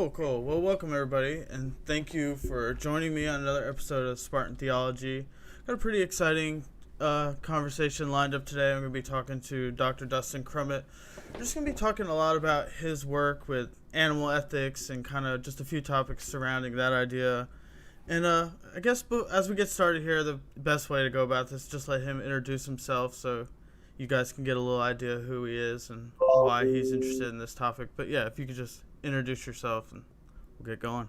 Cool. Well, welcome everybody, and thank you for joining me on another episode of Spartan Theology. Got a pretty exciting conversation lined up today. I'm going to be talking to Dr. Dustin Crummett. We're just going to be talking a lot about his work with animal ethics and kind of just a few topics surrounding that idea. And I guess as we get started here, the best way to go about this is just let him introduce himself so you guys can get a little idea of who he is and why he's interested in this topic. But yeah, if you could just introduce yourself and we'll get going.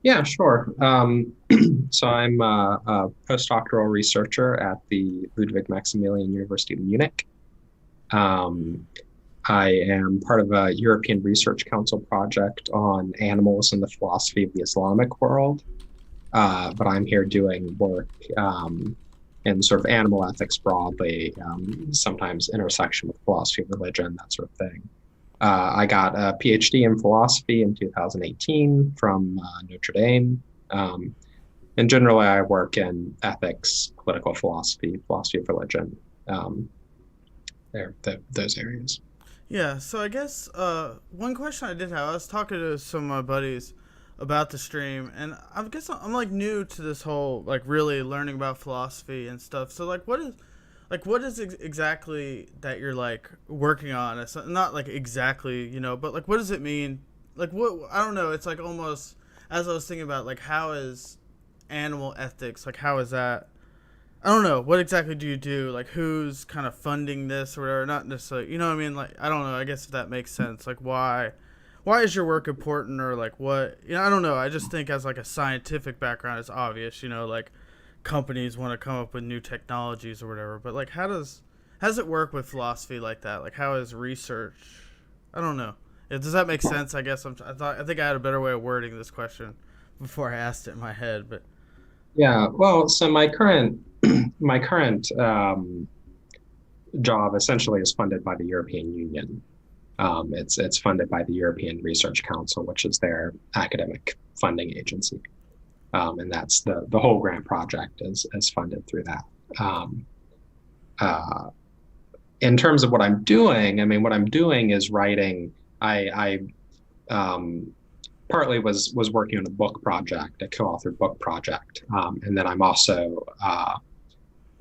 Yeah, sure. So I'm a postdoctoral researcher at the Ludwig Maximilian University of Munich. I am part of a European Research Council project on animals and the philosophy of the Islamic world. But I'm here doing work in sort of animal ethics broadly, sometimes intersection with philosophy of religion, that sort of thing. I got a PhD in philosophy in 2018 from Notre Dame. And generally, I work in ethics, political philosophy, philosophy of religion, those areas. Yeah, so I guess one question I did have, I was talking to some of my buddies about the stream, and I guess I'm like new to this whole like really learning about philosophy and stuff. So what is exactly that you're like working on? It's not like exactly, but like what does it mean? Like what, I don't know, it's like almost, as I was thinking about like how is animal ethics, like how is that, I don't know, what exactly do you do? Like who's kind of funding this or whatever? Not necessarily, you know what I mean? Like I don't know, I guess if that makes sense. Like why is your work important, or like what, I don't know. I just think as like a scientific background it's obvious, like companies want to come up with new technologies or whatever, but like how does it work with philosophy like that? Like how is research, I don't know. Does that make sense? I guess I think I had a better way of wording this question before I asked it in my head, but Yeah, well, so my current job essentially is funded by the European Union. It's funded by the European Research Council, which is their academic funding agency. And that's the whole grant project is funded through that. In terms of what I'm doing, I mean, what I'm doing is writing. I partly was working on a book project, a co-authored book project, and then I'm also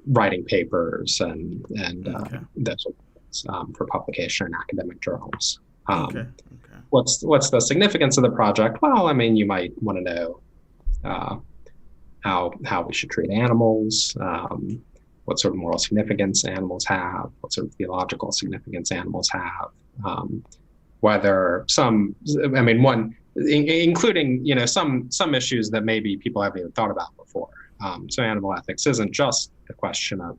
writing papers and okay. that sort of things, for publication in academic journals. Okay. What's the significance of the project? Well, I mean, you might want to know how we should treat animals, what sort of moral significance animals have, what sort of theological significance animals have, whether including some issues that maybe people haven't even thought about before. So animal ethics isn't just a question of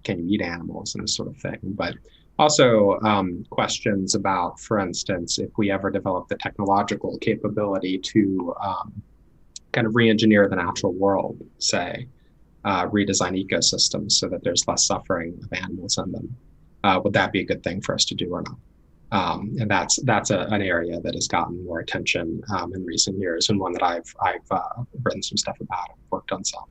can you eat animals and this sort of thing, but also questions about, for instance, if we ever develop the technological capability to kind of re-engineer the natural world, say, redesign ecosystems so that there's less suffering of animals in them, would that be a good thing for us to do or not? And that's an area that has gotten more attention in recent years, and one that I've written some stuff about and worked on some.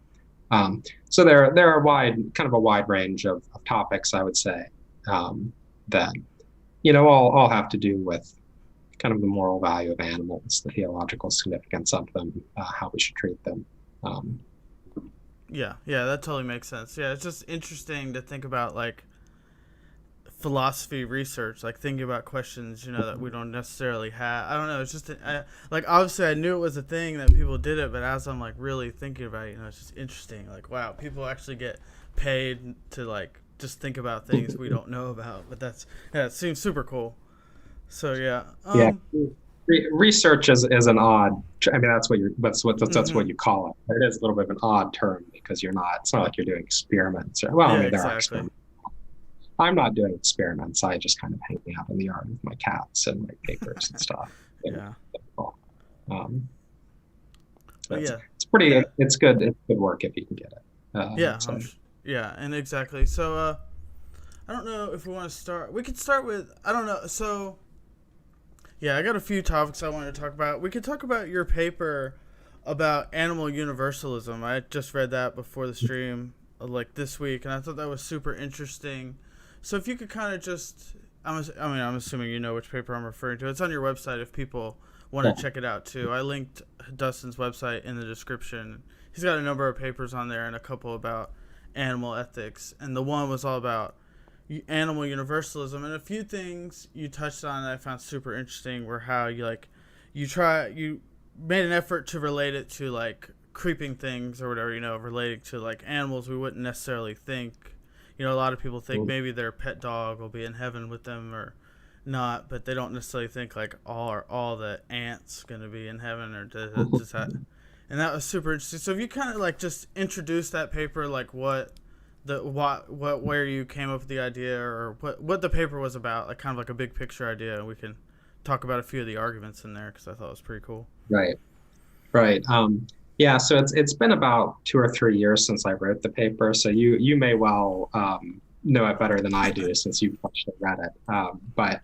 So there are a wide range of topics, I would say, that all have to do with kind of the moral value of animals, the theological significance of them, how we should treat them. Yeah, that totally makes sense. Yeah, it's just interesting to think about like philosophy research, like thinking about questions that we don't necessarily have. I don't know, it's just like obviously I knew it was a thing that people did it, but as I'm like really thinking about it, it's just interesting, like wow, people actually get paid to like just think about things we don't know about. But it seems super cool. So yeah. Research is an odd. I mean, that's what you call it. It is a little bit of an odd term because it's not like you're doing experiments. I mean, there are experiments. I'm not doing experiments. I just kind of hang out in the yard with my cats and write papers and stuff. Yeah. It's pretty. Yeah. It's good. It's good work if you can get it. Yeah, and exactly. So I don't know if we want to start. We could start with, I don't know. So yeah, I got a few topics I wanted to talk about. We could talk about your paper about animal universalism. I just read that before the stream like this week, and I thought that was super interesting. So if you could kind of just I'm assuming you know which paper I'm referring to. It's on your website if people want Yeah. to check it out too. I linked Dustin's website in the description. He's got a number of papers on there and a couple about animal ethics, and the one was all about animal universalism, and a few things you touched on that I found super interesting were how you made an effort to relate it to like creeping things or whatever, relating to like animals we wouldn't necessarily think. A lot of people think maybe their pet dog will be in heaven with them or not, but they don't necessarily think like all the ants gonna be in heaven or does that. And that was super interesting. So if you kind of like just introduce that paper, like where you came up with the idea or what the paper was about, like kind of like a big picture idea, and we can talk about a few of the arguments in there because I thought it was pretty cool. Right. Right. Yeah. So it's been about 2 or 3 years since I wrote the paper. So you may well know it better than I do since you've actually read it. But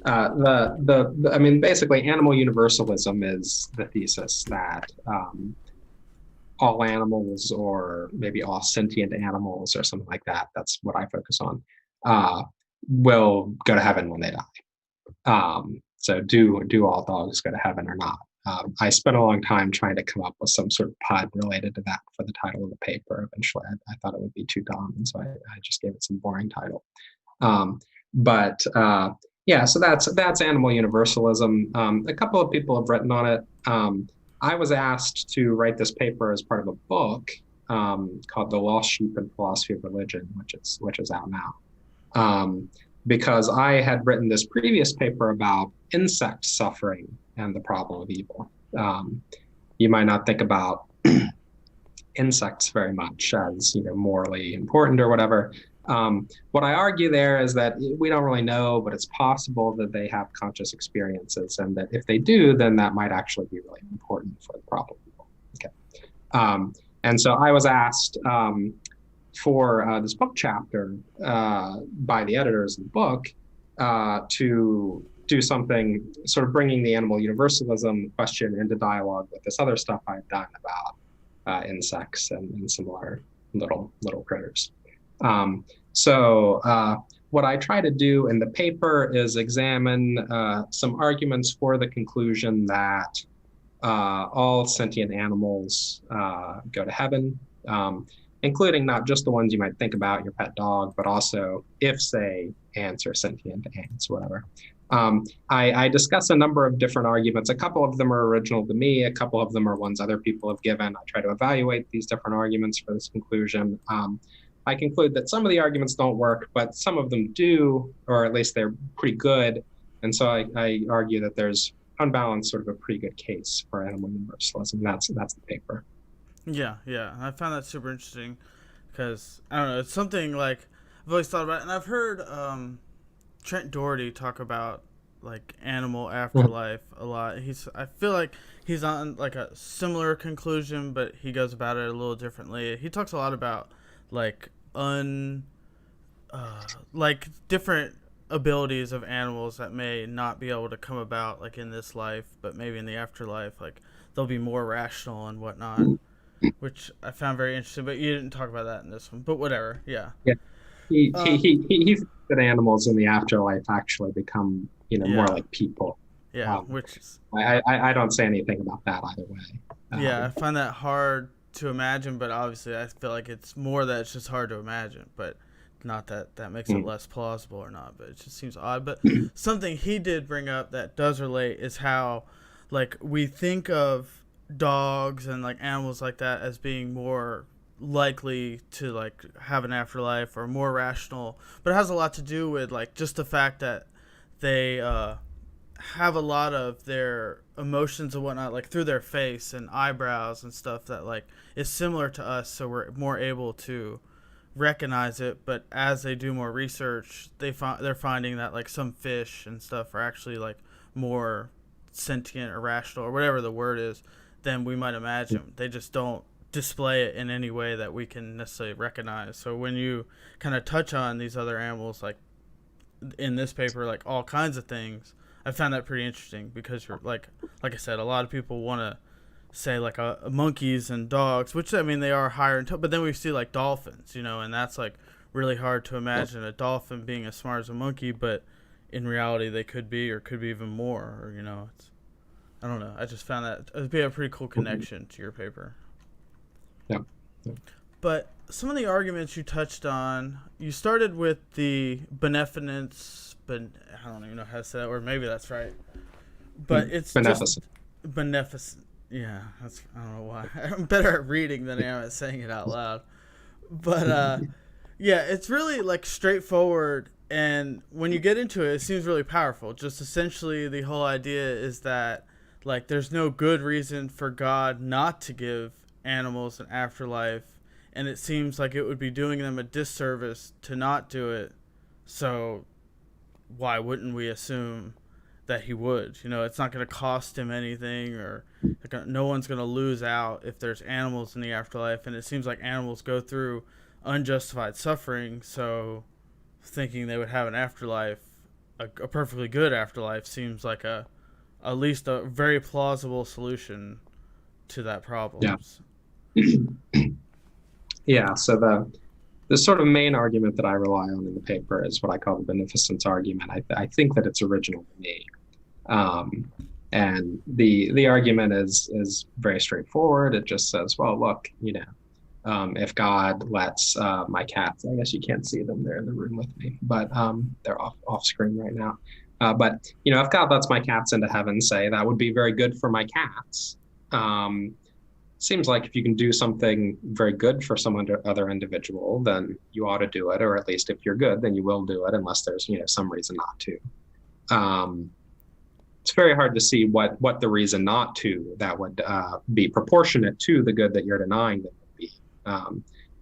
I mean, basically, animal universalism is the thesis that all animals, or maybe all sentient animals, or something like that. That's what I focus on. Uh, will go to heaven when they die. So do all dogs go to heaven or not? I spent a long time trying to come up with some sort of pun related to that for the title of the paper. Eventually, I thought it would be too dumb, and so I just gave it some boring title. But yeah, so that's animal universalism. A couple of people have written on it. I was asked to write this paper as part of a book called "The Lost Sheep and Philosophy of Religion," which is out now. Because I had written this previous paper about insect suffering and the problem of evil. You might not think about insects very much as morally important or whatever. What I argue there is that we don't really know, but it's possible that they have conscious experiences, and that if they do, then that might actually be really important for the problem of evil. Okay. And so I was asked for this book chapter by the editors of the book to do something sort of bringing the animal universalism question into dialogue with this other stuff I've done about insects and similar little critters. So what I try to do in the paper is examine some arguments for the conclusion that all sentient animals go to heaven, including not just the ones you might think about, your pet dog, but also if, say, ants are sentient ants, whatever. I discuss a number of different arguments. A couple of them are original to me. A couple of them are ones other people have given. I try to evaluate these different arguments for this conclusion. I conclude that some of the arguments don't work, but some of them do, or at least they're pretty good. And so I argue that there's, on balance, sort of a pretty good case for animal universalism. That's the paper. Yeah, I found that super interesting because I don't know, it's something like I've always thought about it, and I've heard Trent Doherty talk about like animal afterlife a lot. I feel like he's on like a similar conclusion, but he goes about it a little differently. He talks a lot about like like different abilities of animals that may not be able to come about like in this life, but maybe in the afterlife, like they'll be more rational and whatnot, which I found very interesting. But you didn't talk about that in this one. But whatever, yeah. Yeah. He thinks that animals in the afterlife actually become more like people. Yeah, which is, I don't say anything about that either way. Yeah, I find that hard to imagine, but obviously I feel like it's more that it's just hard to imagine, but not that makes it less plausible or not, but it just seems odd. But something he did bring up that does relate is how like we think of dogs and like animals like that as being more likely to like have an afterlife or more rational, but it has a lot to do with like just the fact that they have a lot of their emotions and whatnot like through their face and eyebrows and stuff that like is similar to us, so we're more able to recognize it. But as they do more research, they're finding that like some fish and stuff are actually like more sentient or rational or whatever the word is than we might imagine. They just don't display it in any way that we can necessarily recognize. So when you kind of touch on these other animals, like in this paper, like all kinds of things, I found that pretty interesting because you're like I said, a lot of people want to say like monkeys and dogs, which I mean they are higher but then we see like dolphins, and that's like really hard to imagine a dolphin being as smart as a monkey. But in reality they could be, or could be even more, or I don't know. I just found that to be a pretty cool Mhm. connection to your paper. Yeah. Yeah. But some of the arguments you touched on, you started with the beneficence, but I don't even know how to say that, or maybe that's right. But it's just Beneficent. beneficent. Yeah, I don't know why. I'm better at reading than I am at saying it out loud. But yeah, it's really like straightforward, and when you get into it, it seems really powerful. Just essentially, the whole idea is that like there's no good reason for God not to give animals an afterlife, and it seems like it would be doing them a disservice to not do it. So why wouldn't we assume that he would? It's not going to cost him anything, or like, no one's going to lose out if there's animals in the afterlife. And it seems like animals go through unjustified suffering, so thinking they would have an afterlife, a perfectly good afterlife, seems like at least a very plausible solution to that problem. Yeah. Yeah. So the sort of main argument that I rely on in the paper is what I call the beneficence argument. I think that it's original to me. Um, and the argument is very straightforward. It just says, well, look, if God lets my cats, I guess you can't see them, they're in the room with me, but they're off screen right now. But if God lets my cats into heaven, say that would be very good for my cats. Seems like if you can do something very good for some other individual, then you ought to do it, or at least if you're good, then you will do it, unless there's some reason not to. It's very hard to see what the reason not to that would be proportionate to the good that you're denying them would be.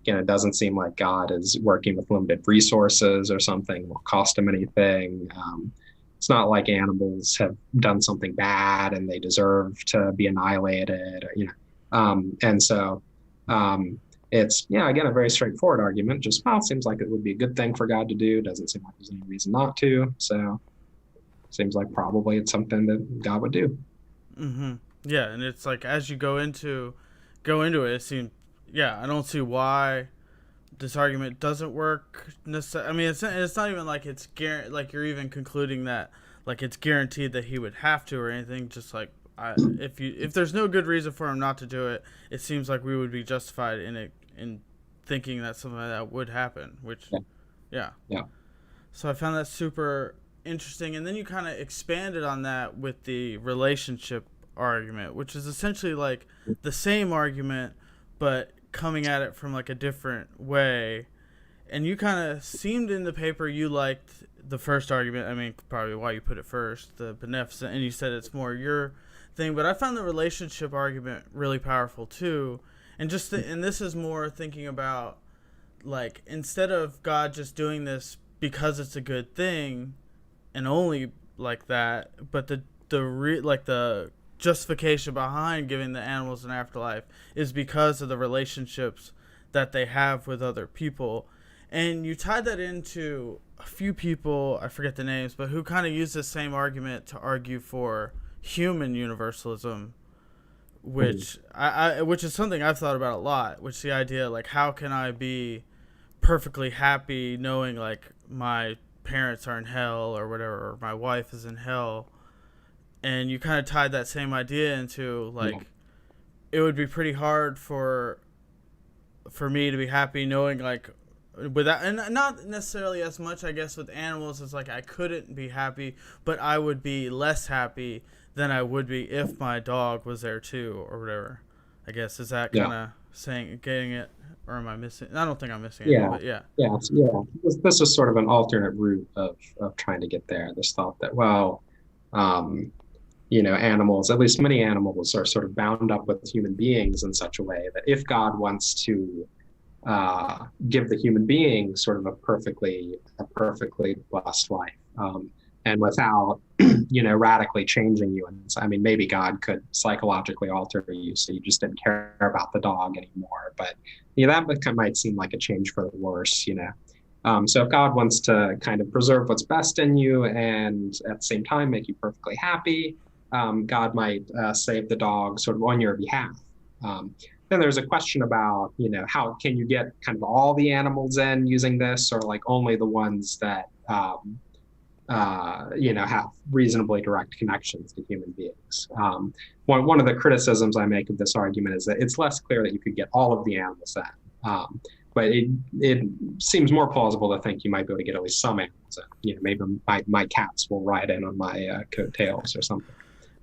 Again, it doesn't seem like God is working with limited resources or something won't cost him anything. It's not like animals have done something bad and they deserve to be annihilated, or. And so it's, again, a very straightforward argument. Just, well, it seems like it would be a good thing for God to do. Doesn't seem like there's any reason not to. So seems like probably it's something that God would do. Mm-hmm. Yeah, and it's like as you go into it, it seems, I don't see why this argument doesn't work necessarily. I mean, it's not even like like you're even concluding that like it's guaranteed that he would have to or anything. Just like if there's no good reason for him not to do it, it seems like we would be justified in thinking that something like that would happen. Which, Yeah. yeah. Yeah. So I found that super interesting, and then you kind of expanded on that with the relationship argument, which is essentially like the same argument, but coming at it from like a different way. And you kind of seemed in the paper you liked the first argument. I mean, probably why you put it first, the beneficent, and you said it's more your thing. But I found the relationship argument really powerful too. And and this is more thinking about like instead of God just doing this because it's a good thing, and only like that, but the justification behind giving the animals an afterlife is because of the relationships that they have with other people. And you tied that into a few people, I forget the names, but who kind of use the same argument to argue for human universalism, which is something I've thought about a lot, which is the idea like how can I be perfectly happy knowing like my parents are in hell or whatever, or my wife is in hell. And you kind of tied that same idea into like it would be pretty hard for me to be happy knowing like without, and not necessarily as much I guess with animals as like I couldn't be happy, but I would be less happy than I would be if my dog was there too or whatever. I guess is that Yeah. kind of saying getting it, or am I missing? I don't think I'm missing anything, Yeah. but yeah. Yeah. Yeah. This is sort of an alternate route of trying to get there. This thought that, well, um, animals, at least many animals, are sort of bound up with human beings in such a way that if God wants to give the human being sort of a perfectly blessed life, and without radically changing you, and I mean maybe God could psychologically alter you so you just didn't care about the dog anymore, but that might seem like a change for the worse. So if God wants to kind of preserve what's best in you and at the same time make you perfectly happy, God might save the dog sort of on your behalf. Then there's a question about, how can you get kind of all the animals in using this, or like only the ones that have reasonably direct connections to human beings. One of the criticisms I make of this argument is that it's less clear that you could get all of the animals in. But it seems more plausible to think you might be able to get at least some animals in. Maybe my cats will ride in on my coattails or something.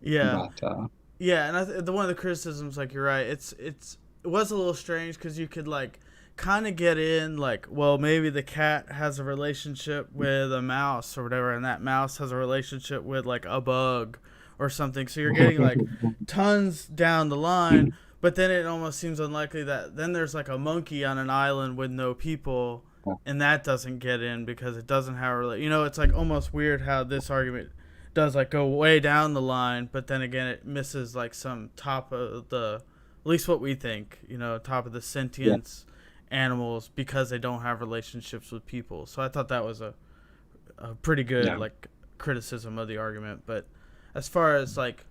Yeah. But Yeah, and the one of the criticisms, like you're right, it was a little strange because you could like kind of get in like, well, maybe the cat has a relationship with a mouse or whatever, and that mouse has a relationship with like a bug or something. So you're getting like tons down the line, but then it almost seems unlikely that then there's like a monkey on an island with no people, and that doesn't get in because it doesn't have a it's like almost weird how this argument does like go way down the line, but then again it misses like some top of the, at least what we think, top of the sentience animals because they don't have relationships with people. So I thought that was a pretty good like criticism of the argument. But as far as like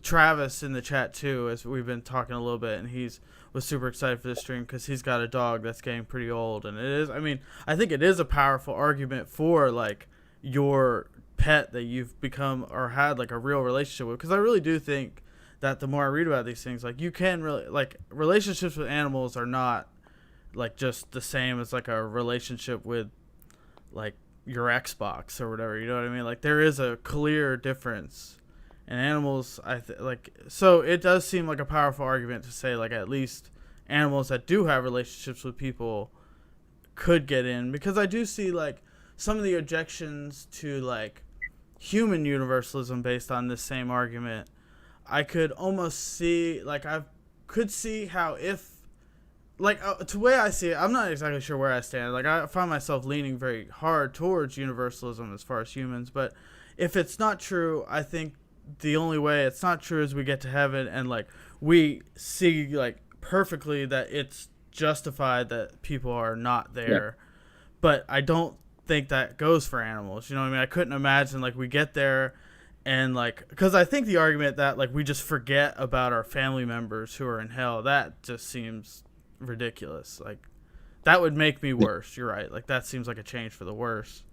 Travis in the chat too, as we've been talking a little bit, and was super excited for this stream because he's got a dog that's getting pretty old, and it is, I think it is a powerful argument for like your pet that you've become or had like a real relationship with, because I really do think that the more I read about these things, like you can really like relationships with animals are not like just the same as like a relationship with like your Xbox or whatever, you know what I mean? Like there is a clear difference. And animals, so it does seem like a powerful argument to say like at least animals that do have relationships with people could get in, because I do see like some of the objections to like human universalism based on this same argument. I could almost see like I could see how if like to the way I see it, I'm not exactly sure where I stand. Like I find myself leaning very hard towards universalism as far as humans, but if it's not true, I think the only way it's not true is we get to heaven and like we see like perfectly that it's justified that people are not there. Yeah. But I don't think that goes for animals. You know what I mean? I couldn't imagine like we get there and like, because I think the argument that like we just forget about our family members who are in hell, that just seems ridiculous. Like that would make me worse. You're right. Like that seems like a change for the worse.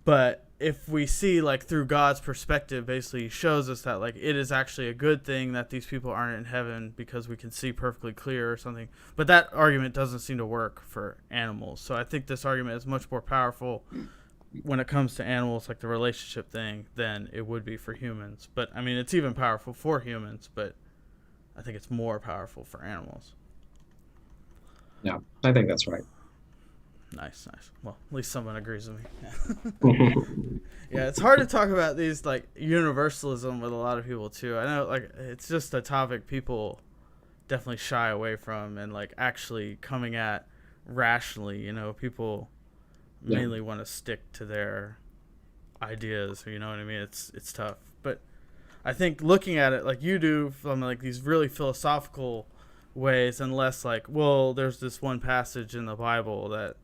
But if we see like through God's perspective, basically shows us that like it is actually a good thing that these people aren't in heaven because we can see perfectly clear or something. But that argument doesn't seem to work for animals. So I think this argument is much more powerful when it comes to animals, like the relationship thing, than it would be for humans. But I mean, it's even powerful for humans, but I think it's more powerful for animals. Yeah, I think that's right. Nice. Well, at least someone agrees with me. Yeah, it's hard to talk about these like universalism with a lot of people too. I know like it's just a topic people definitely shy away from, and like actually coming at rationally. People mainly want to stick to their ideas. You know what I mean? It's tough, but I think looking at it like you do from like these really philosophical ways, and less like, well, there's this one passage in the Bible that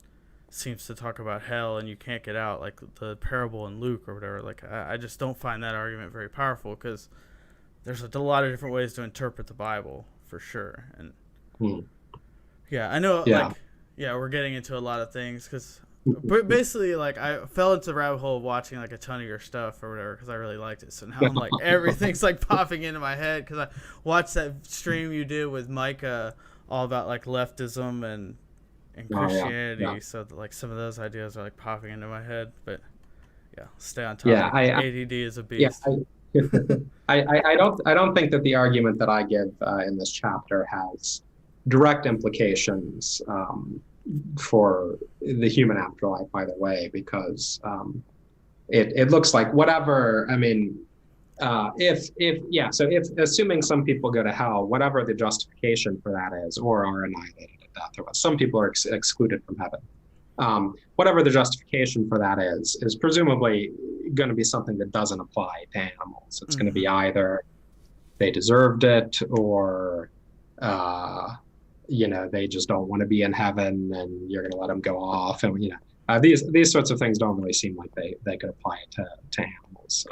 seems to talk about hell and you can't get out, like the parable in Luke or whatever. Like I just don't find that argument very powerful, because there's a lot of different ways to interpret the Bible for sure. And I know we're getting into a lot of things, because basically like I fell into the rabbit hole of watching like a ton of your stuff or whatever because I really liked it. So now I'm like everything's like popping into my head because I watched that stream you did with Micah all about like leftism and Christianity. So like some of those ideas are like popping into my head. But stay on top. ADD is a beast. I don't think that the argument that I give in this chapter has direct implications for the human afterlife either way, because it looks like whatever, if assuming some people go to hell, whatever the justification for that is, or are annihilated at death, or some people are excluded from heaven, whatever the justification for that is presumably going to be something that doesn't apply to animals. It's going to be either they deserved it, or they just don't want to be in heaven and you're going to let them go off. And these sorts of things don't really seem like they could apply to animals.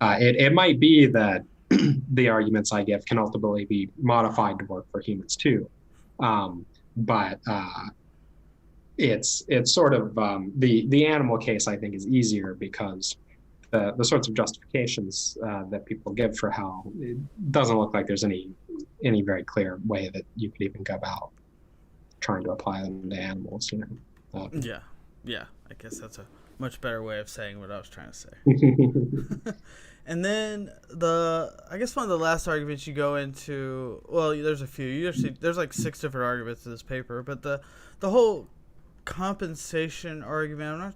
It might be that the arguments I give can ultimately be modified to work for humans too. But it's sort of the animal case I think is easier because the sorts of justifications that people give for how it doesn't look like there's any very clear way that you could even go about trying to apply them to animals, you know. Yeah, yeah. I guess that's a much better way of saying what I was trying to say. And then I guess one of the last arguments you go into, well, there's a few. There's like 6 different arguments in this paper, but the whole compensation argument, I'm not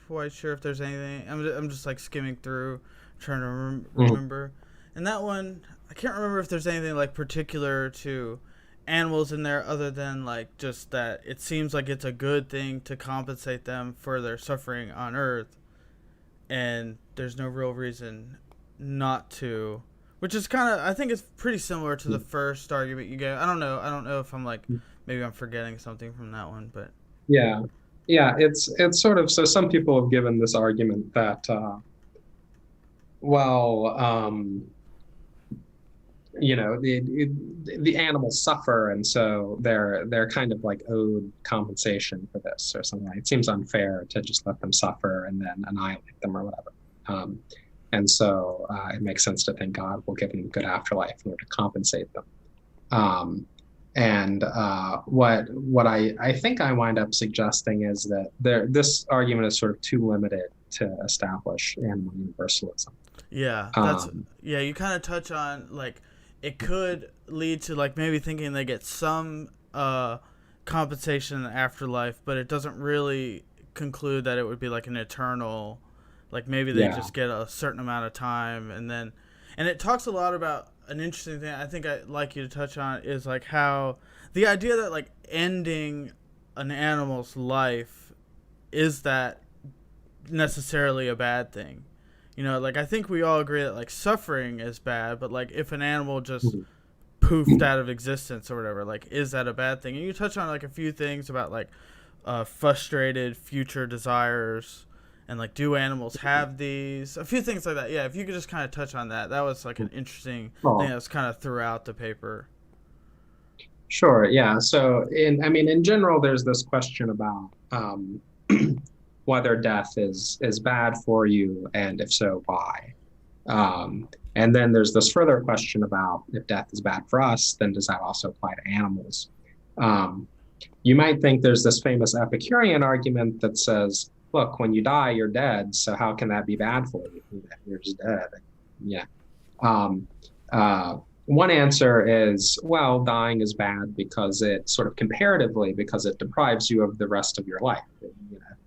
quite sure if there's anything. I'm just like skimming through, trying to remember. And that one, I can't remember if there's anything like particular to animals in there other than like just that it seems like it's a good thing to compensate them for their suffering on Earth, and there's no real reason not to, which is kind of, I think it's pretty similar to the first argument you gave. I don't know if I'm like, maybe I'm forgetting something from that one, but Yeah, yeah, it's sort of, so some people have given this argument that well, you know, the animals suffer, and so they're kind of like owed compensation for this or something. It seems unfair to just let them suffer and then annihilate them or whatever. And so it makes sense to think God will give them a good afterlife in order to compensate them. Um, and what I think I wind up suggesting is that this argument is sort of too limited to establish animal universalism. yeah, Um, yeah. You kind of touch on like it could lead to like maybe thinking they get some compensation in the afterlife, but it doesn't really conclude that it would be like an eternal, like maybe they yeah. just get a certain amount of time and then, and it talks a lot about an interesting thing I think I'd like you to touch on is like how the idea that like ending an animal's life, is that necessarily a bad thing? You know, like I think we all agree that like suffering is bad, but like if an animal just poofed out of existence or whatever, like is that a bad thing? And you touch on like a few things about like frustrated future desires and like do animals have these, a few things like that. Yeah, if you could just kind of touch on that, that was like an interesting thing Well, that was kind of throughout the paper. sure. Yeah. So, I mean, in general, there's this question about whether death is bad for you, and if so, why? And then there's this further question about if death is bad for us, then does that also apply to animals? Um, you might think there's this famous Epicurean argument that says, look, when you die, you're dead. So how can that be bad for you? You're just dead. Yeah. Um, one answer is, well, dying is bad because it sort of comparatively, because it deprives you of the rest of your life. You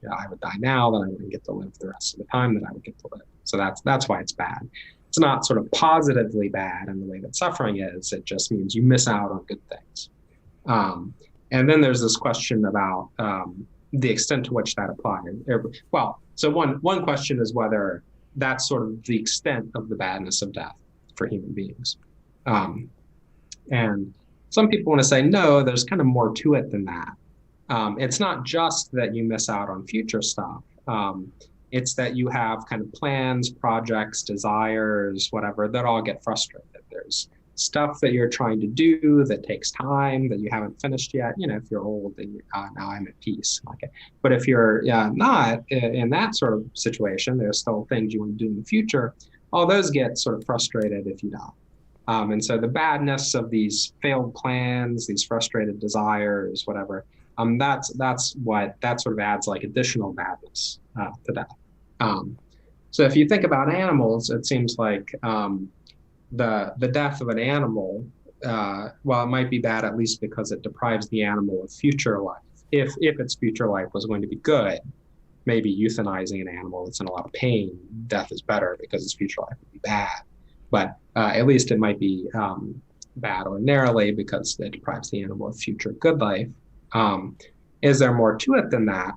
know, I would die now, then I wouldn't get to live the rest of the time that I would get to live. So that's why it's bad. It's not sort of positively bad in the way that suffering is. It just means you miss out on good things. Um, and then there's this question about the extent to which that applies. Well, so one question is whether that's sort of the extent of the badness of death for human beings. Um, and some people want to say, no, there's kind of more to it than that. It's not just that you miss out on future stuff. It's that you have kind of plans, projects, desires, whatever, that all get frustrated. There's stuff that you're trying to do that takes time that you haven't finished yet. You know, if you're old, then now I'm at peace. Okay. But if you're not in that sort of situation, there's still things you want to do in the future. All those get sort of frustrated if you die. And so the badness of these failed plans, these frustrated desires, whatever, that's what that sort of adds like additional badness to that. So if you think about animals, it seems like the death of an animal, while it might be bad at least because it deprives the animal of future life, if its future life was going to be good, maybe euthanizing an animal that's in a lot of pain, death is better because its future life would be bad. But at least it might be bad ordinarily because it deprives the animal of future good life. Is there more to it than that?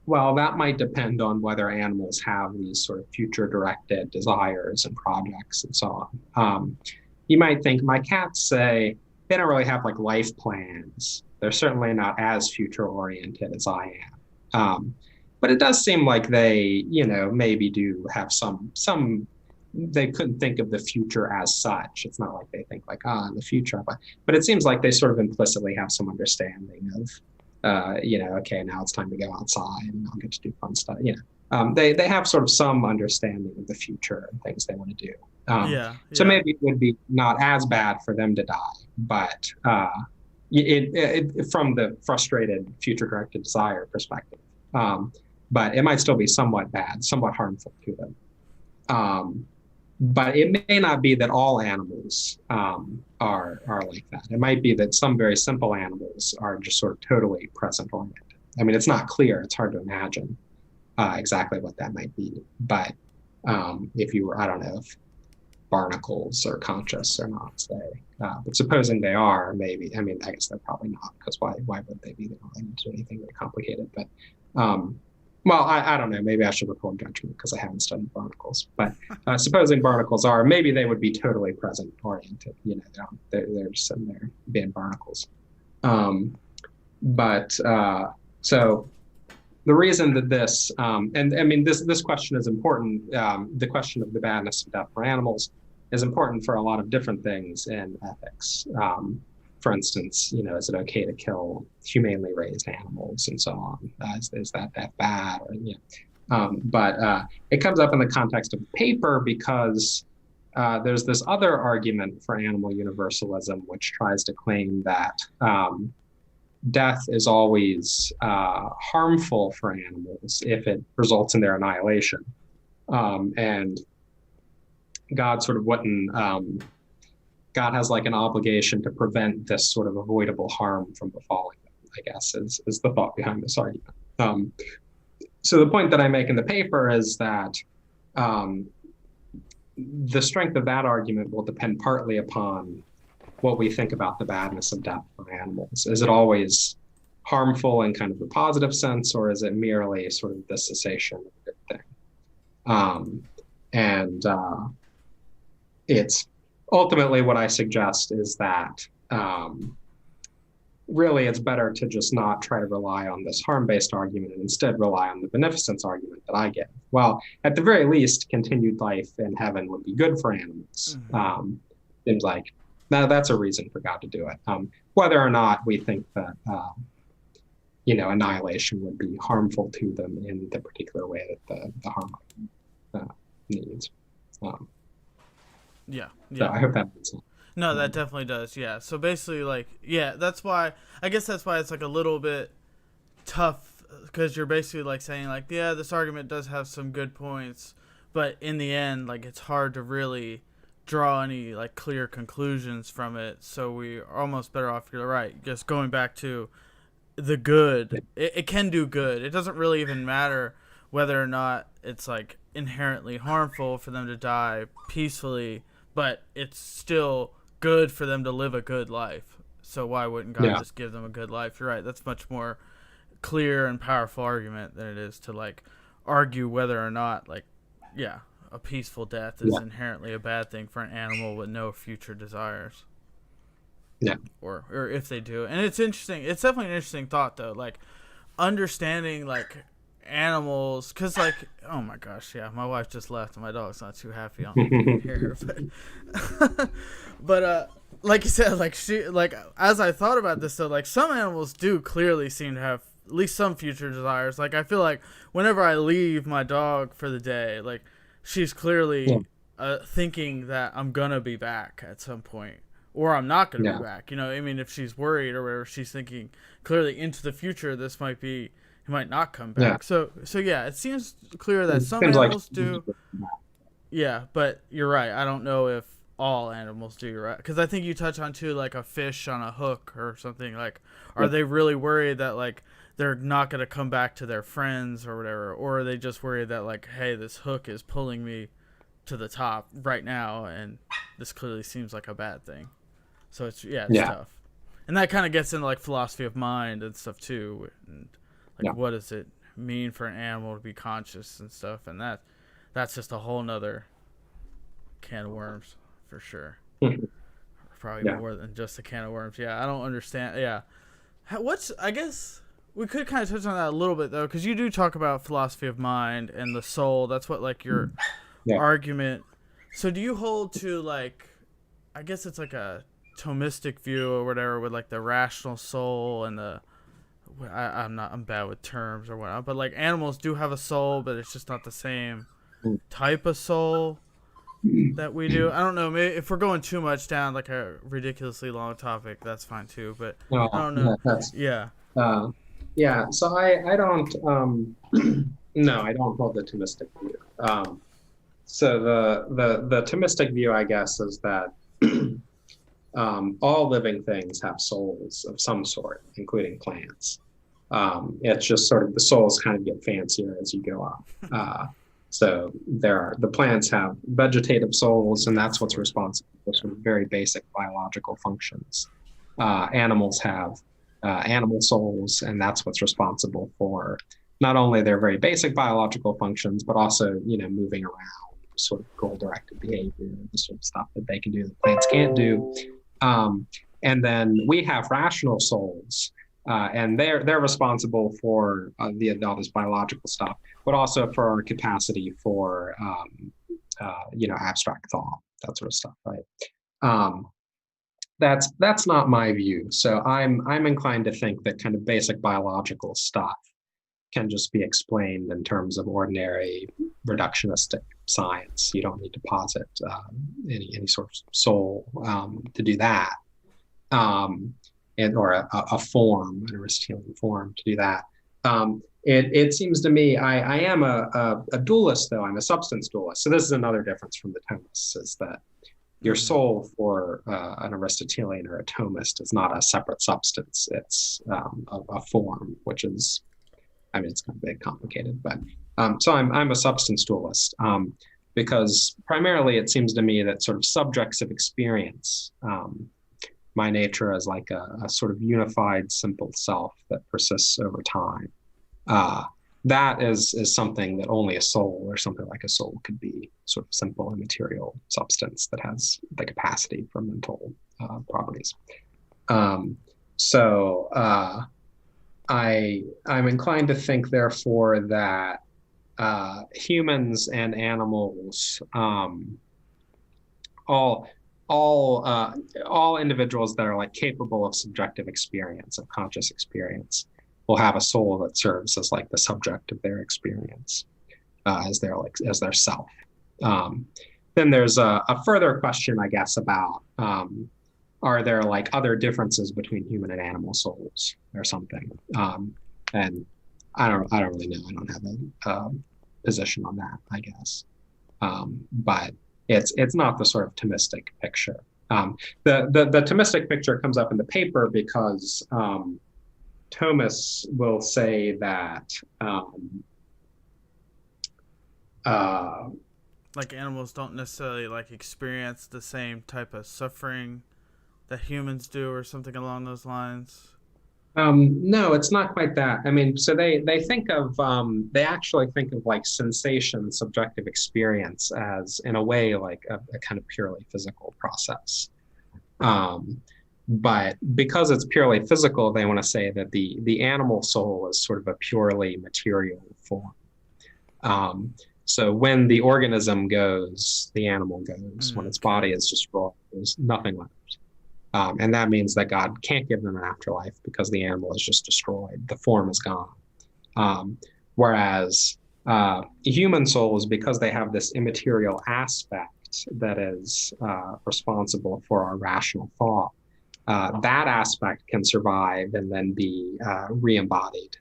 Well, that might depend on whether animals have these sort of future directed desires and projects and so on. You might think my cats say they don't really have like life plans. They're certainly not as future oriented as I am. But it does seem like they, you know, maybe do have some, they couldn't think of the future as such. It's not like they think like, in the future, but it seems like they sort of implicitly have some understanding okay, now it's time to go outside and I'll get to do fun stuff. They have sort of some understanding of the future and things they want to do. Yeah, So yeah, maybe it would be not as bad for them to die, but from the frustrated future directed desire perspective. Um, but it might still be somewhat bad, somewhat harmful to them. Um, but it may not be that all animals are like that. It might be that some very simple animals are just sort of totally present oriented. I mean, it's not clear. It's hard to imagine exactly what that might be. But if you were, I don't know, if barnacles are conscious or not, say. But supposing they are, maybe. I mean, I guess they're probably not, because why would they be? They don't need to do anything really complicated. But um, well, I don't know. Maybe I should withhold judgment because I haven't studied barnacles. But supposing barnacles are, maybe they would be totally present oriented. They're just sitting there being barnacles. Um, but so the reason that this, and I mean, this question is important. The question of the badness of death for animals is important for a lot of different things in ethics. For instance, is it okay to kill humanely raised animals and so on? Is that bad? But it comes up in the context of the paper because there's this other argument for animal universalism, which tries to claim that death is always harmful for animals if it results in their annihilation. And God sort of wouldn't, God has like an obligation to prevent this sort of avoidable harm from befalling them, I guess, is the thought behind this argument. So the point that I make in the paper is that the strength of that argument will depend partly upon what we think about the badness of death for animals. Is it always harmful in kind of the positive sense, or is it merely sort of the cessation of a good thing? And it's ultimately what I suggest is that really it's better to just not try to rely on this harm-based argument and instead rely on the beneficence argument that I give. Well, at the very least, continued life in heaven would be good for animals. Mm-hmm. Seems like that's a reason for God to do it. Whether or not we think that annihilation would be harmful to them in the particular way that the harm needs. yeah, So yeah. I hope that makes sense. No, that definitely does. Yeah. So basically, like, yeah, that's why. I guess that's why it's like a little bit tough because you're basically like saying like, yeah, this argument does have some good points, but in the end, like, it's hard to really draw any like clear conclusions from it. So we are almost better off. You're right. Just going back to the good. It can do good. It doesn't really even matter whether or not it's like inherently harmful for them to die peacefully, but it's still good for them to live a good life. So why wouldn't God Yeah. just give them a good life? You're right. That's much more clear and powerful argument than it is to like argue whether or not like yeah, a peaceful death is Yeah. inherently a bad thing for an animal with no future desires. Yeah. Or if they do. And it's interesting. It's definitely an interesting thought though. Like understanding like animals because like oh my gosh yeah my wife just left and my dog's not too happy on here but like you said like she like as I thought about this though like some animals do clearly seem to have at least some future desires. Like I feel like whenever I leave my dog for the day like she's Yeah. clearly thinking that I'm gonna be back at some point or I'm not gonna Yeah. be back, I mean if she's worried or whatever she's thinking clearly into the future this might be he might not come Yeah. back. So yeah, it seems clear that It some seems like animals do. Yeah, but you're right. I don't know if all animals do. You're right, because I think you touch on too, like a fish on a hook or something. Like, are they really worried that like they're not gonna come back to their friends or whatever, or are they just worried that like, hey, this hook is pulling me to the top right now, and this clearly seems like a bad thing. So it's Yeah. tough, and that kind of gets into like philosophy of mind and stuff too, and like Yeah. what does it mean for an animal to be conscious and stuff, and that's just a whole nother can of worms for sure. Probably Yeah. more than just a can of worms. Yeah, I don't understand. Yeah, what's I guess we could kind of touch on that a little bit though, because you do talk about philosophy of mind and the soul. That's what like your Yeah. argument. So do you hold to like, I guess it's like a Thomistic view or whatever with like the rational soul and the I'm bad with terms or whatnot, but like animals do have a soul, but it's just not the same type of soul that we do. I don't know. Maybe if we're going too much down like a ridiculously long topic, that's fine too. But I No, don't know. yeah, that's Yeah. uh, yeah. So I don't no, I don't hold the Thomistic view. So the Thomistic view, I guess, is that all living things have souls of some sort, including plants. It's just sort of the souls kind of get fancier as you go up. So the plants have vegetative souls, and that's what's responsible for sort of very basic biological functions. Animals have animal souls, and that's what's responsible for not only their very basic biological functions, but also moving around, sort of goal-directed behavior, the sort of stuff that they can do that plants can't do. And then we have rational souls, and they're responsible for all this biological stuff, but also for our capacity for abstract thought, that sort of stuff, right? That's not my view. So I'm inclined to think that kind of basic biological stuff can just be explained in terms of ordinary reductionistic science. You don't need to posit any sort of soul to do that, or a form, an Aristotelian form to do that. It seems to me, I am a dualist, though. I'm a substance dualist. So this is another difference from the Thomists, is that your soul for an Aristotelian or a Thomist is not a separate substance. It's a form, which is, it's kind of a bit complicated, but so I'm a substance dualist, because primarily it seems to me that sort of subjects of experience, my nature as like a sort of unified, simple self that persists over time. That is something that only a soul, or something like a soul, could be, sort of simple immaterial substance that has the capacity for mental properties. So I'm inclined to think, therefore, that humans and animals, all individuals that are like capable of subjective experience, of conscious experience, will have a soul that serves as like the subject of their experience, as their self. Then there's a further question, I guess, about are there like other differences between human and animal souls or something? And I don't really know. I don't have a position on that, I guess. But it's not the sort of Thomistic picture. The Thomistic picture comes up in the paper because Thomists will say that like animals don't necessarily like experience the same type of suffering that humans do, or something along those lines. No, it's not quite that. So they think of they actually think of like sensation, subjective experience, as in a way like a kind of purely physical process. But because it's purely physical, they want to say that the animal soul is sort of a purely material form. So when the organism goes, the animal goes. When its body is destroyed, there's nothing left. And that means that God can't give them an afterlife because the animal is just destroyed. The form is gone. Whereas human souls, because they have this immaterial aspect that is responsible for our rational thought, that aspect can survive and then be re-embodied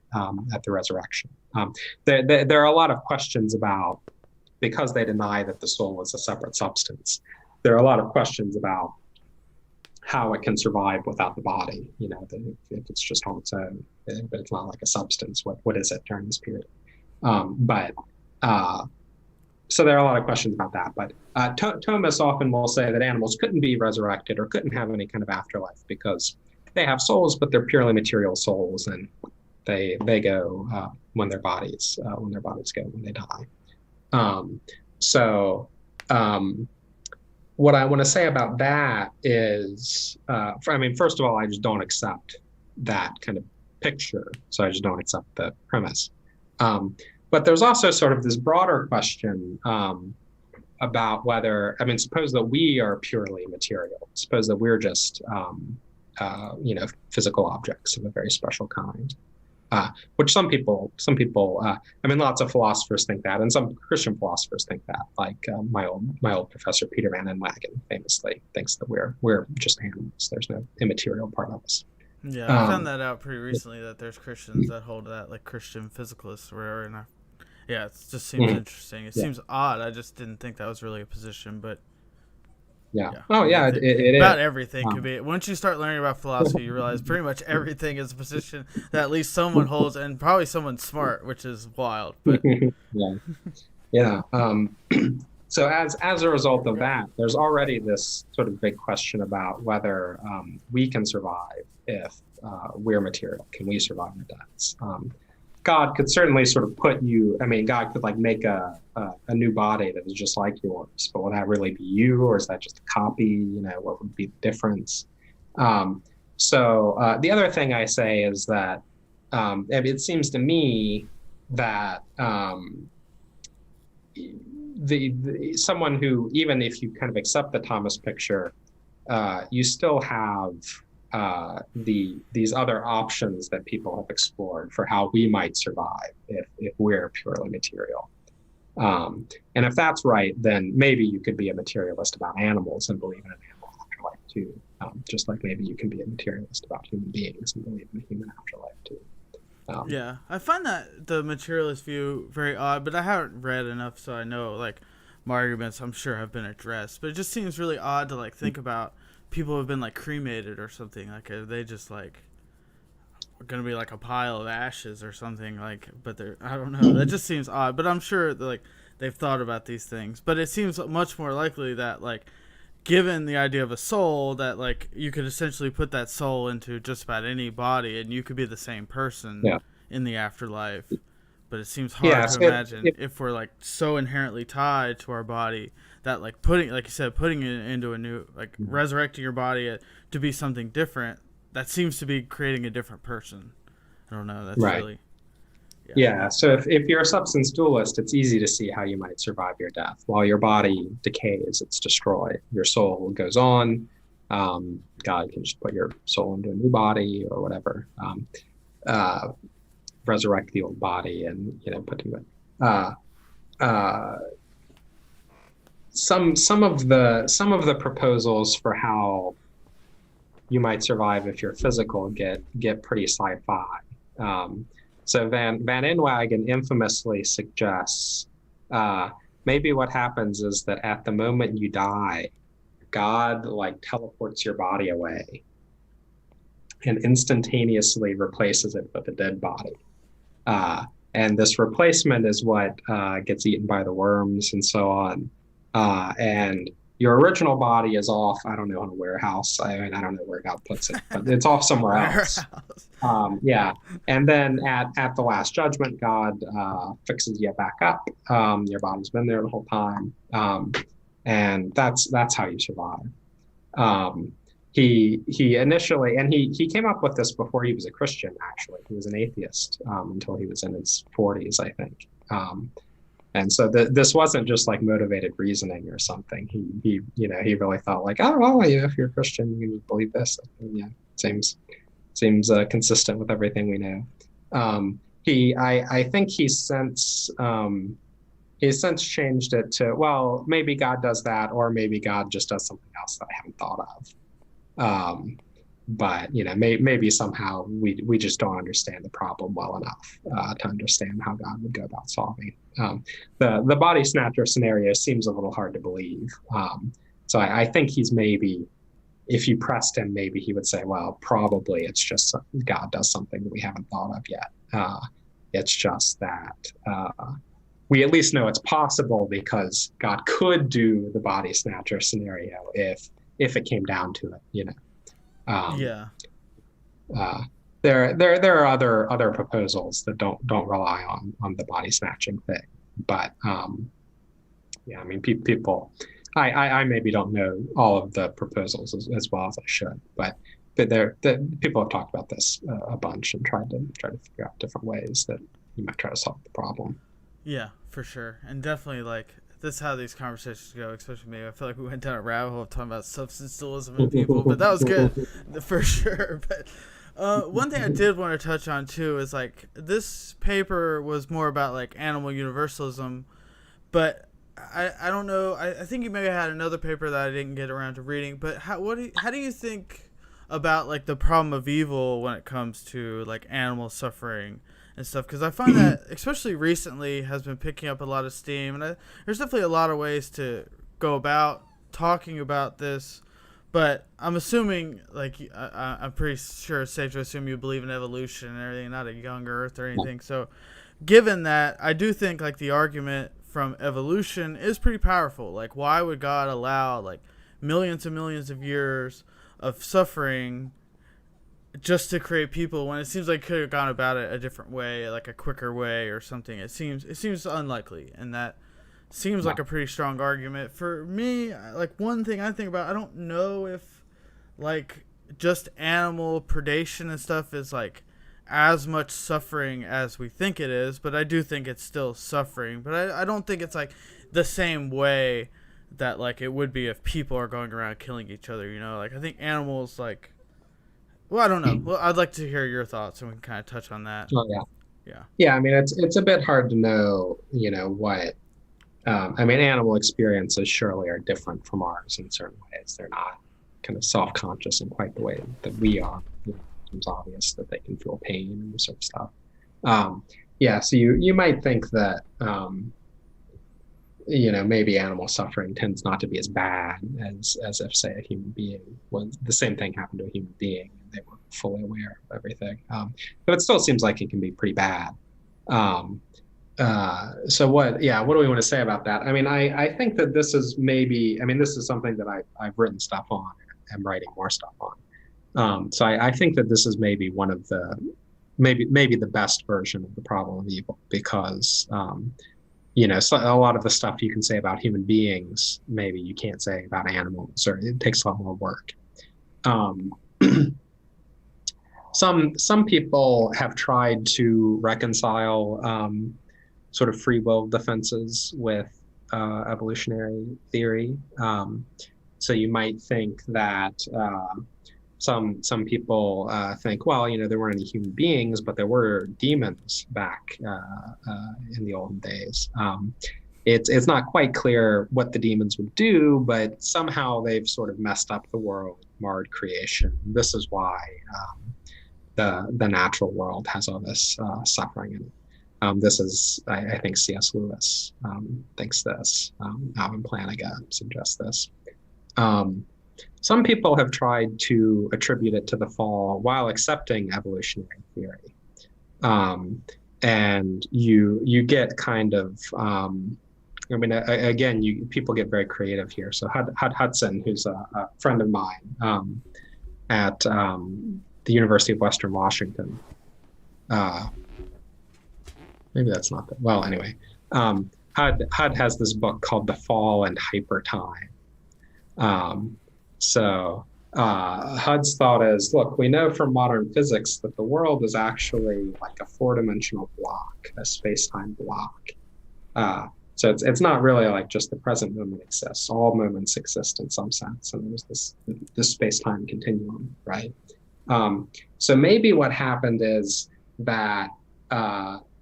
at the resurrection. There are a lot of questions about, because they deny that the soul is a separate substance, there are a lot of questions about how it can survive without the body. If it's just on its own, but it's not like a substance. What is it during this period? So there are a lot of questions about that. But Thomists often will say that animals couldn't be resurrected or couldn't have any kind of afterlife because they have souls, but they're purely material souls, and they go when their bodies go, when they die. What I want to say about that is, first of all, I just don't accept that kind of picture. So I just don't accept the premise. But there's also sort of this broader question about whether, suppose that we are purely material. Suppose that we're just, physical objects of a very special kind. which some people, I mean, lots of philosophers think that, and some Christian philosophers think that. Like my old professor Peter Van Inwagen famously thinks that we're just animals. There's no immaterial part of us. Yeah, I found Um, that out pretty recently that there's Christians that hold that, like Christian physicalists or whatever. And yeah, it just seems mhm, interesting. It yeah, seems odd. I just didn't think that was really a position, but yeah. yeah, Oh, I mean, yeah, it is. about everything could Um, be. Once you start learning about philosophy, you realize pretty much everything is a position that at least someone holds, and probably someone smart, which is wild. But yeah, yeah. So as a result of that, there's already this sort of big question about whether we can survive if we're material. Can we survive our deaths? God could certainly sort of put you. I mean, God could like make a new body that is just like yours, but will that really be you, or is that just a copy? You know, what would be the difference? Um, the other thing I say is that it seems to me that someone who, even if you kind of accept the Thomas picture, you still have these other options that people have explored for how we might survive if we're purely material. And if that's right, then maybe you could be a materialist about animals and believe in an animal afterlife too. Just like maybe you can be a materialist about human beings and believe in a human afterlife too. Um, yeah, I find that the materialist view very odd, but I haven't read enough, so I know like my arguments I'm sure have been addressed. But it just seems really odd to like think about people who have been like cremated or something. Like are they just like gonna be like a pile of ashes or something? Like, but they're I don't know. That just seems odd. But I'm sure that, like they've thought about these things. But it seems much more likely that like given the idea of a soul that like you could essentially put that soul into just about any body and you could be the same person yeah. in the afterlife, but it seems hard Yeah. to So imagine if we're like so inherently tied to our body that like putting like you said putting it into a new like resurrecting your body to be something different, that seems to be creating a different person. I don't know, that's right. really yeah. Yeah, so if you're a substance dualist, it's easy to see how you might survive your death. While your body decays, it's destroyed. Your soul goes on. God can just put your soul into a new body or whatever, uh, resurrect the old body, and put to it. Uh, uh, some of the proposals for how you might survive if you're physical get pretty sci-fi. Um, so Van Inwagen infamously suggests maybe what happens is that at the moment you die, God like teleports your body away and instantaneously replaces it with a dead body. And this replacement is what gets eaten by the worms and so on. And your original body is off, I don't know, in a warehouse. I mean, I don't know where God puts it, but it's off somewhere else. Yeah. And then at the last judgment, God fixes you back up. Your body's been there the whole time. And that's how you survive. He initially, and he came up with this before he was a Christian, actually. He was an atheist until he was in his 40s, I think. And so this wasn't just like motivated reasoning or something. He really thought like, oh well, if you're a Christian, you can believe this. And, yeah, seems consistent with everything we know. I think he's since changed it to, well, maybe God does that, or maybe God just does something else that I haven't thought of. But maybe somehow we just don't understand the problem well enough to understand how God would go about solving it. The body snatcher scenario seems a little hard to believe. So I think he's maybe, if you pressed him, maybe he would say, well, probably it's just God does something that we haven't thought of yet. It's just that we at least know it's possible because God could do the body snatcher scenario if it came down to it, Yeah. There are other proposals that don't rely on the body snatching thing, but yeah, I mean, people, I maybe don't know all of the proposals as well as I should, but people have talked about this a bunch and tried to figure out different ways that you might try to solve the problem. Yeah, for sure. And definitely, like, this is how these conversations go, especially me. I feel like we went down a rabbit hole talking about substance dualism and people, but that was good, for sure. One thing I did want to touch on too is like this paper was more about like animal universalism, but I don't know. I think you maybe had another paper that I didn't get around to reading. But how do you think about like the problem of evil when it comes to like animal suffering and stuff? Because I find that especially recently has been picking up a lot of steam, and there's definitely a lot of ways to go about talking about this. But I'm assuming, like, I'm pretty sure it's safe to assume you believe in evolution and everything, not a young Earth or anything. So, given that, I do think like the argument from evolution is pretty powerful. Like, why would God allow like millions and millions of years of suffering just to create people when it seems like could have gone about it a different way, like a quicker way or something? It seems unlikely, and that seems like a pretty strong argument for me. Like one thing I think about, I don't know if like just animal predation and stuff is like as much suffering as we think it is, but I do think it's still suffering. But I don't think it's like the same way that like it would be if people are going around killing each other, you know? Like I think animals like, well, I don't know. Well, I'd like to hear your thoughts and we can kind of touch on that. Oh yeah. Yeah. Yeah, I mean it's a bit hard to know, what I mean, animal experiences surely are different from ours in certain ways. They're not kind of self-conscious in quite the way that we are. It's obvious that they can feel pain and this sort of stuff. Yeah, so you might think that maybe animal suffering tends not to be as bad as if, say, a human being was the same thing happened to a human being and they were fully aware of everything. But it still seems like it can be pretty bad. So what do we want to say about that? I mean, I think that this is this is something that I've written stuff on and am writing more stuff on. So I think that this is maybe one of the, maybe the best version of the problem of evil because, so a lot of the stuff you can say about human beings, maybe you can't say about animals, or it takes a lot more work. Some people have tried to reconcile sort of free will defenses with evolutionary theory. So you might think that some people think, well, there weren't any human beings, but there were demons back in the olden days. It's not quite clear what the demons would do, but somehow they've sort of messed up the world, marred creation. This is why the natural world has all this suffering in it. This is, I think, C.S. Lewis thinks this. Alvin Plantinga suggests this. Some people have tried to attribute it to the fall while accepting evolutionary theory. And you get kind of, again, people get very creative here. So Hud Hudson, who's a friend of mine at the University of Western Washington, maybe that's not that. Well, anyway, Hud has this book called The Fall and Hyper Time. So Hud's thought is, look, we know from modern physics that the world is actually like a four-dimensional block, a space-time block. So it's not really like just the present moment exists. All moments exist in some sense, and there's this space-time continuum, right? So maybe what happened is that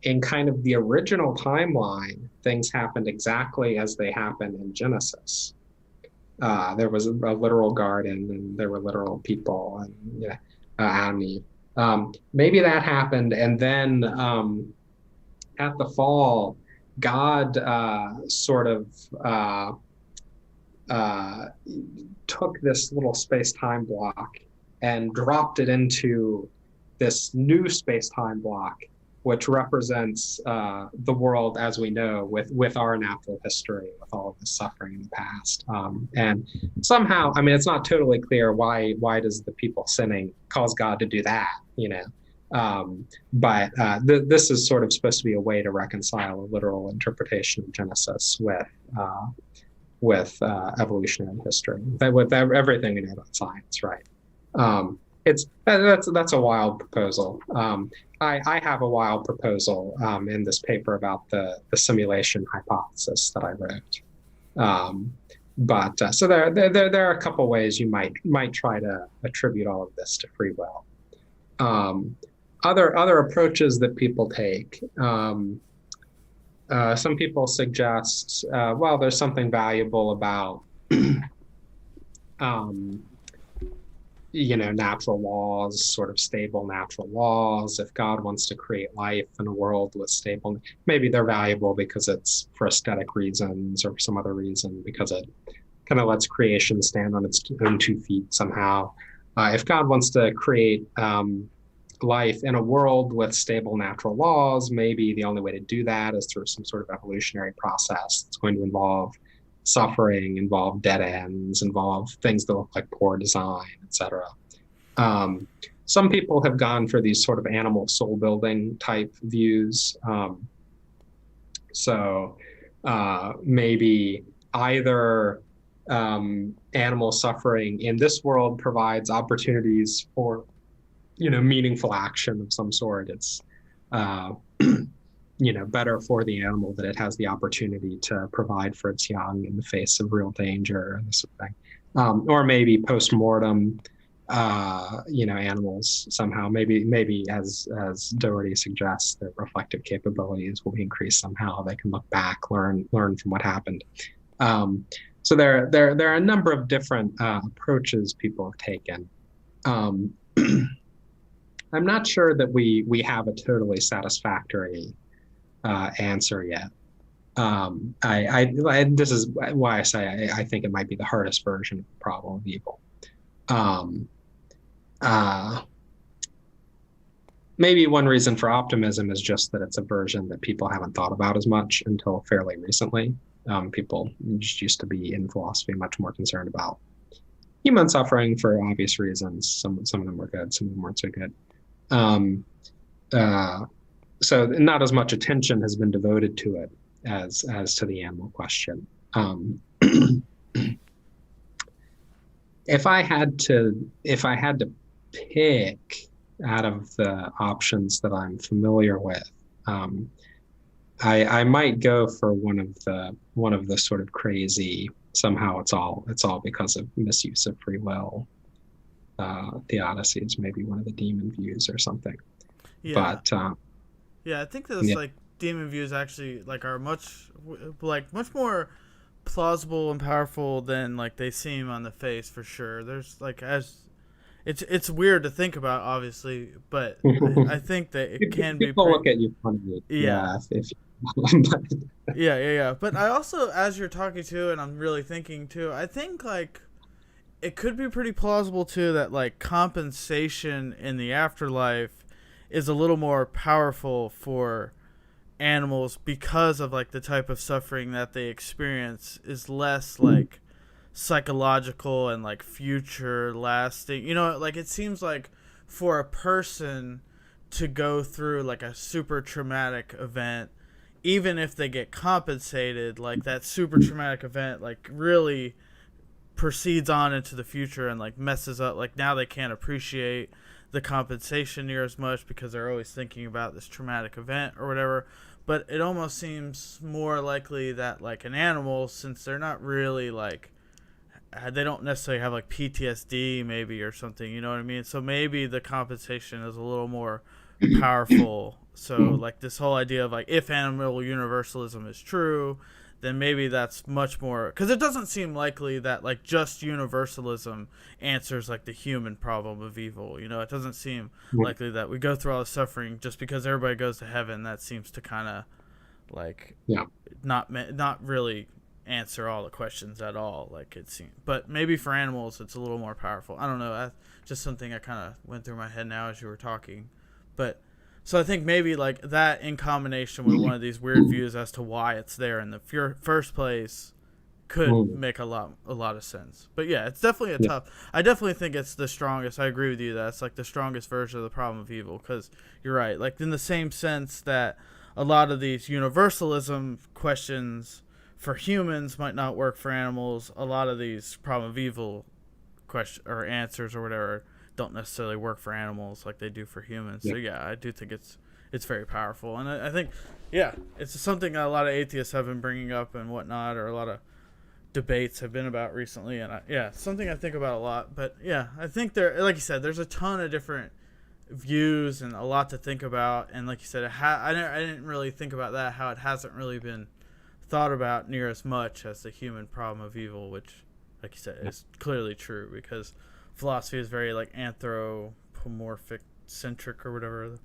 in kind of the original timeline, things happened exactly as they happened in Genesis. There was a literal garden, and there were literal people, and Adam and Eve. Maybe that happened, and then at the fall, God sort of took this little space-time block and dropped it into this new space-time block, which represents the world as we know, with our natural history, with all of the suffering in the past. And somehow, I mean, it's not totally clear why does the people sinning cause God to do that, but this is sort of supposed to be a way to reconcile a literal interpretation of Genesis with evolutionary history, with everything we know about science, right? That's a wild proposal. I have a wild proposal in this paper about the simulation hypothesis that I wrote. But so there are a couple ways you might try to attribute all of this to free will. Um, other approaches that people take. Some people suggest, well, there's something valuable about um, natural laws, sort of stable natural laws. If God wants to create life in a world with stable, maybe they're valuable because it's for aesthetic reasons or for some other reason, because it kind of lets creation stand on its own 2 feet somehow. If God wants to create life in a world with stable natural laws, maybe the only way to do that is through some sort of evolutionary process that's going to involve suffering, involve dead ends, involve things that look like poor design, etc. Um, some people have gone for these sort of animal soul building type views. Maybe either animal suffering in this world provides opportunities for meaningful action of some sort. It's uh, better for the animal that it has the opportunity to provide for its young in the face of real danger and this sort of thing. Or maybe post-mortem, animals somehow, maybe as Doherty suggests, their reflective capabilities will be increased somehow. They can look back, learn from what happened. So there are a number of different approaches people have taken. Um, I'm not sure that we have a totally satisfactory answer yet. This is why I say I think it might be the hardest version of the problem of evil. Um, uh, Maybe one reason for optimism is just that it's a version that people haven't thought about as much until fairly recently. People just used to be in philosophy much more concerned about human suffering for obvious reasons. Some of them were good, some of them weren't so good. Um, uh, so not as much attention has been devoted to it as to the animal question. If I had to pick out of the options that I'm familiar with, I might go for one of the sort of crazy, somehow it's all because of misuse of free will. Theodicy is maybe one of the demon views or something. Yeah. But Yeah, I think those yeah, like demon views actually like are much more plausible and powerful than like they seem on the face for sure. There's like as it's weird to think about obviously, but I think that it can be people pretty. look at you funny. Yeah. Yeah, if Yeah. But I also, as you're talking to, and I'm really thinking too, I think like it could be pretty plausible too that like compensation in the afterlife is a little more powerful for animals because of like the type of suffering that they experience is less like psychological and like future lasting. Like it seems like for a person to go through like a super traumatic event, even if they get compensated, like that super traumatic event like really proceeds on into the future and like messes up, like now they can't appreciate the compensation near as much because they're always thinking about this traumatic event or whatever. But it almost seems more likely that like an animal, since they're not really like, they don't necessarily have like PTSD maybe or something, you know what I mean? So maybe the compensation is a little more powerful. So like this whole idea of like if animal universalism is true, then maybe that's much more, because it doesn't seem likely that like just universalism answers like the human problem of evil. It doesn't seem likely that we go through all the suffering just because everybody goes to heaven. That seems to kind of like yeah. not really answer all the questions at all, like it seems. But maybe for animals it's a little more powerful. I don't know, that's just something I kind of went through my head now as you were talking. But so I think maybe like that in combination with one of these weird views as to why it's there in the first place could make a lot of sense. But yeah, it's definitely a Yeah. tough. I definitely think it's the strongest. I agree with you. That's like the strongest version of the problem of evil, because you're right. Like in the same sense that a lot of these universalism questions for humans might not work for animals, a lot of these problem of evil question or answers or whatever don't necessarily work for animals like they do for humans. Yeah. So yeah, I do think it's very powerful, and I think yeah, it's something a lot of atheists have been bringing up and whatnot, or a lot of debates have been about recently, and yeah, it's something I think about a lot. But yeah, I think there, like you said, there's a ton of different views and a lot to think about. And like you said, I didn't really think about that, how it hasn't really been thought about near as much as the human problem of evil, which, like you said, is clearly true because philosophy is very like anthropomorphic centric or whatever the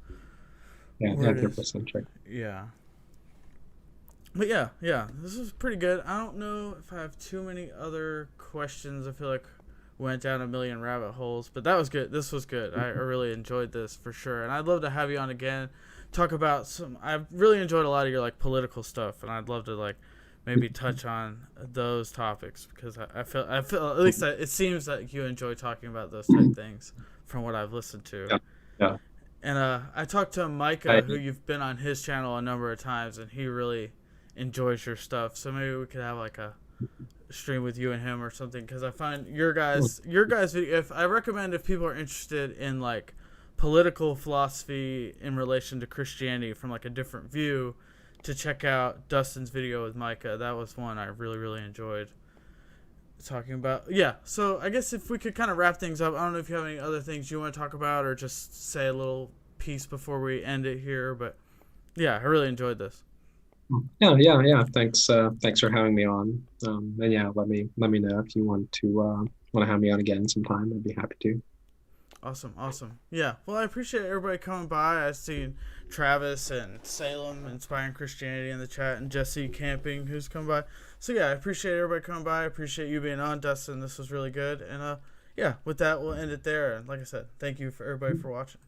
Yeah, word is. anthropocentric. Yeah. But yeah, this was pretty good. I don't know if I have too many other questions. I feel like we went down a million rabbit holes, but that was good. This was good. I really enjoyed this for sure, and I'd love to have you on again. Talk about some. I've really enjoyed a lot of your like political stuff, and I'd love to like maybe touch on those topics because I feel at least that it seems that you enjoy talking about those type things from what I've listened to. Yeah, yeah. And I talked to I, Micah, who you've been on his channel a number of times, and he really enjoys your stuff. So maybe we could have like a stream with you and him or something. Because I find your guys video. If I recommend if people are interested in like political philosophy in relation to Christianity from like a different view, to check out Dustin's video with Micah. That was one I really enjoyed talking about. Yeah, so I guess if we could kind of wrap things up, I don't know if you have any other things you want to talk about or just say a little piece before we end it here, but yeah, I really enjoyed this. yeah. Thanks for having me on. And yeah, let me know if you want to have me on again sometime. I'd be happy to. Awesome. Yeah, well, I appreciate everybody coming by. I've seen Travis and Salem Inspiring Christianity in the chat and Jesse Camping who's come by. So yeah, I appreciate everybody coming by. I appreciate you being on, Dustin. This was really good. And yeah, with that, we'll end it there. And like I said, thank you for everybody for watching.